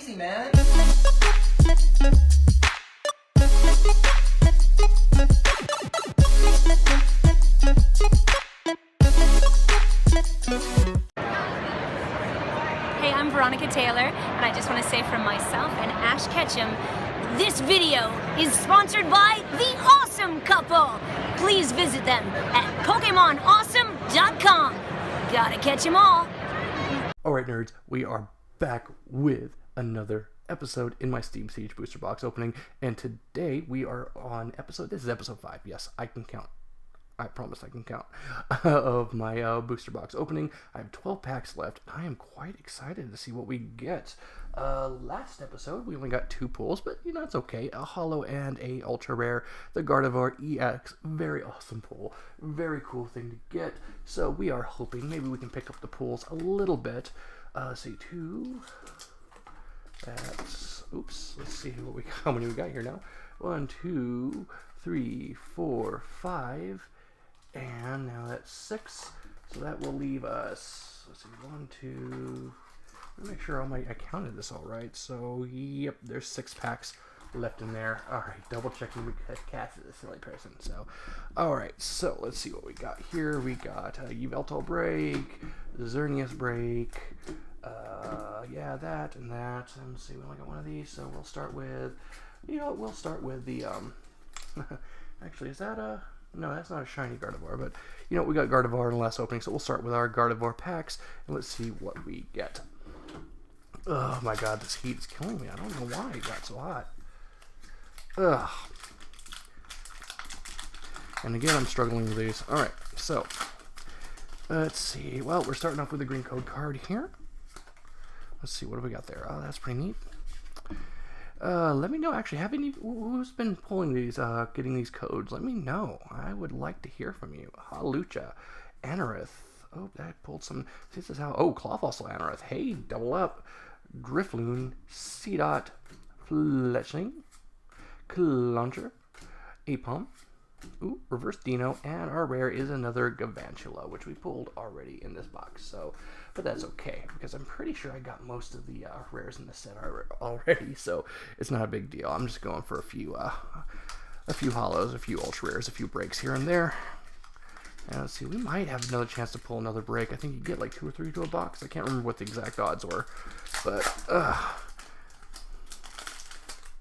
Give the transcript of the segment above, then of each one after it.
easy, man. Hey, I'm Veronica Taylor, and I just want to say from myself and Ash Ketchum, this video is sponsored by The Awesome Couple. Please visit them at PokemonAwesome.com. Gotta catch 'em all. Alright nerds, we are back with another episode in my Steam Siege booster box opening, and today we are on this is episode 5, yes, I can count. I promise I can count, of my booster box opening. I have 12 packs left, and I am quite excited to see what we get. Last episode, we only got 2 pulls, but you know, it's okay. A holo and a ultra rare. The Gardevoir EX, very awesome pull. Very cool thing to get. So we are hoping maybe we can pick up the pulls a little bit. Let's see, 2. That's, oops, let's see how many we got here now. 1, 2, 3, 4, 5. And now that's 6, so that will leave us, let's see, 1, 2, let me make sure I counted this all right. So, yep, there's 6 packs left in there. Alright, double checking because Cass is a silly person. So, alright, so let's see what we got here. We got Yveltal Break, Xerneas Break, yeah, that and that. And let's see, we only got one of these, so we'll start with, we'll start with the, actually, is that a... No, that's not a shiny Gardevoir, but we got Gardevoir in the last opening, so we'll start with our Gardevoir packs, and let's see what we get. Oh my god, this heat is killing me. I don't know why it got so hot. Ugh. And again, I'm struggling with these. Alright, so, let's see. Well, we're starting off with a green code card here. Let's see, what do we got there? Oh, that's pretty neat. Let me know, actually, who's been pulling these, getting these codes? Let me know. I would like to hear from you. Hawlucha, Anorith. Oh, that pulled some, see, this is how, oh, Clawfossil Anorith. Hey, double up. Drifloon, Seedot, Fletchling, Cluncher, Apom. Ooh, Reverse Dino, and our rare is another Galvantula, which we pulled already in this box. So, but that's okay, because I'm pretty sure I got most of the rares in the set already, so it's not a big deal. I'm just going for a few holos, a few ultra rares, a few breaks here and there. And let's see, we might have another chance to pull another break. I think you get like 2 or 3 to a box. I can't remember what the exact odds were, but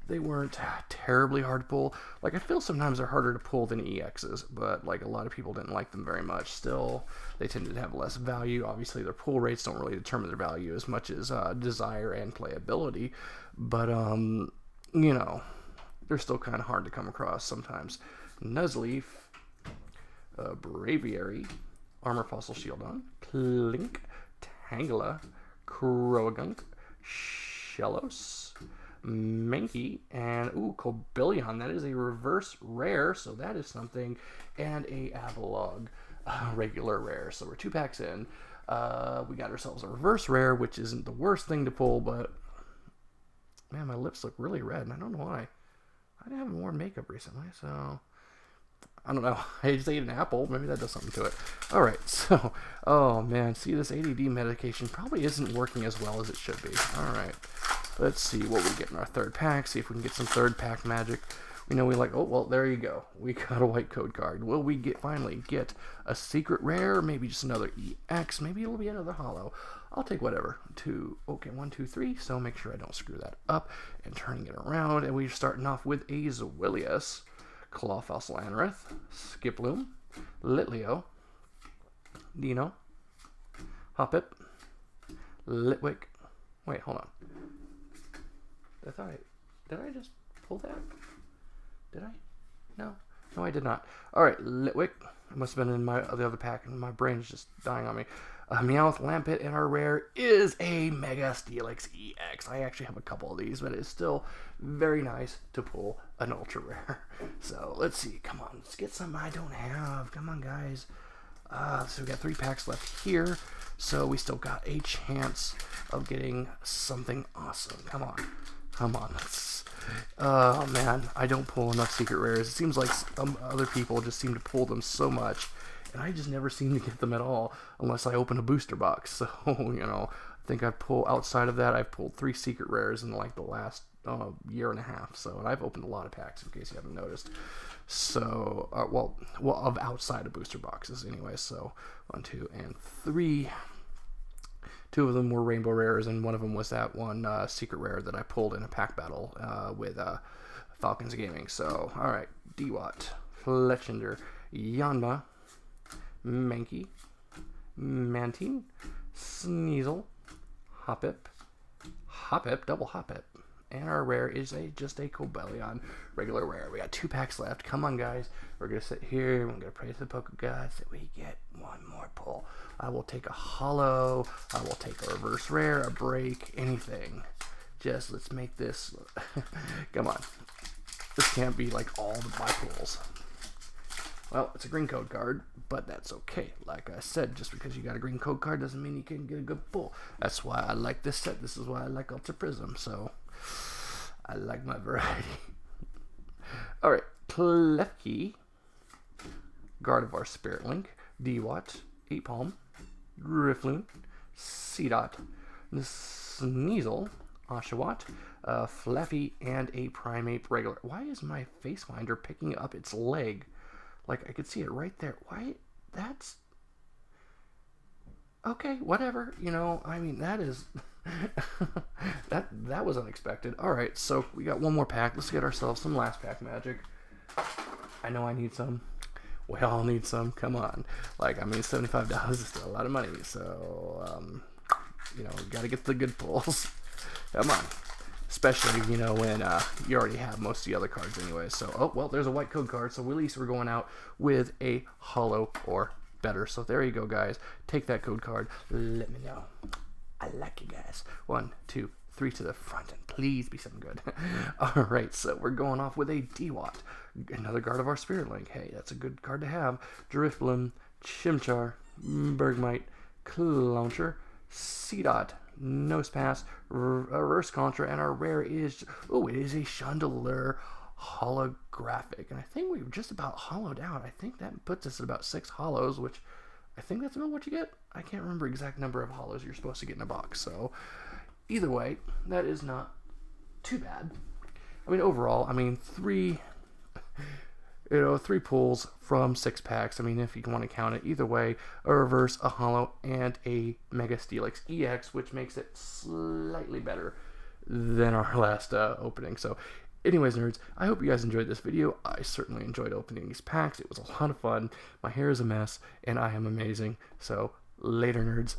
they weren't terribly hard to pull. Like, I feel sometimes they're harder to pull than EXs, but like a lot of people didn't like them very much. Still, they tended to have less value. Obviously, their pull rates don't really determine their value as much as desire and playability, but they're still kind of hard to come across sometimes. Nuzleaf, Braviary, Armor Fossil Shieldon, Clink, Tangela, Croagunk, Shellos, Mankey, and Cobalion. That is a reverse rare, so that is something, and a Avalugg regular rare. So we're 2 packs in. We got ourselves a reverse rare, which isn't the worst thing to pull, but man, my lips look really red, and I don't know why. I haven't worn makeup recently, so I don't know. I just ate an apple. Maybe that does something to it. Alright, so, oh man, see, this ADD medication probably isn't working as well as it should be. Alright, let's see what we get in our 3rd pack, see if we can get some 3rd pack magic. We know oh, well, there you go. We got a white code card. Will we finally get a secret rare? Maybe just another EX? Maybe it'll be another holo. I'll take whatever. 1, 2, 3, so make sure I don't screw that up. And turning it around, and we're starting off with a Zawilius, Clawfossil Anorith, Skiploom, Litleo, Dino, Hoppip, Litwick. Wait, hold on. Did I just pull that? Did I? No, I did not. Alright, Litwick. It must have been in the other pack, and my brain's just dying on me. Meowth, Lampet, and our rare is a Mega Steelix EX. I actually have a couple of these, but it's still very nice to pull an ultra rare. So, let's see. Come on, let's get some I don't have. Come on, guys. So we got 3 packs left here. So we still got a chance of getting something awesome. Come on. Oh man, I don't pull enough secret rares. It seems like some other people just seem to pull them so much, and I just never seem to get them at all unless I open a booster box. So, think I've pulled, outside of that, I've pulled 3 secret rares in like the last year and a half. So, and I've opened a lot of packs in case you haven't noticed. So, well, of outside of booster boxes anyway. So 1, 2, and 3. 2 of them were rainbow rares, and one of them was that one secret rare that I pulled in a pack battle with Falcons Gaming. So, all right, Dewott, Fletchinder, Yanma, Mankey, Mantine, Sneasel, Hoppip, double Hoppip, and our rare is just a Cobalion regular rare. We got 2 packs left. Come on, guys. We're going to sit here. We're going to pray to the Poke Gods that we get one more pull. I will take a holo. I will take a reverse rare, a break, anything. Just let's make this. Come on. This can't be like all my pulls. Well, it's a green code card, but that's okay. Like I said, just because you got a green code card doesn't mean you can get a good pull. That's why I like this set. This is why I like Ultra Prism. So I like my variety. All right, Klefki, Gardevoir Spirit Link, Dewott, Apalm, Drifloon, Seedot, Sneasel, Oshawott, Flappy, and a Primeape regular. Why is my face finder picking up its leg? Like, I could see it right there. Why? That's... Okay, whatever. You know, I mean, that is... that was unexpected. Alright, so we got one more pack. Let's get ourselves some last pack magic. I know I need some. We all need some. Come on. Like, I mean, $75 is still a lot of money. So, you know, we got to get the good pulls. Come on. Especially, you know, when you already have most of the other cards anyway. So, oh, well, there's a white code card. So, at least we're going out with a holo or better. So, there you go, guys. Take that code card. Let me know. I like you guys. 1, 2, 3 to the front. And please be something good. All right, so we're going off with a Dewott. Another Gardevoir Spirit Link. Hey, that's a good card to have. Drifblim, Chimchar, Bergmite, Clowncher, Seedot, Nosepass, Reverse Contra, and our rare is, oh, it is a Chandelure holographic. And I think we've just about hollowed out. I think that puts us at about 6 hollows, which I think that's about what you get. I can't remember exact number of hollows you're supposed to get in a box. So either way, that is not too bad. I mean, overall, I mean, 3 pulls from 6 packs. I mean, if you want to count it, either way, a reverse, a holo, and a Mega Steelix EX, which makes it slightly better than our last opening. So anyways, nerds, I hope you guys enjoyed this video. I certainly enjoyed opening these packs. It was a lot of fun. My hair is a mess, and I am amazing. So later, nerds.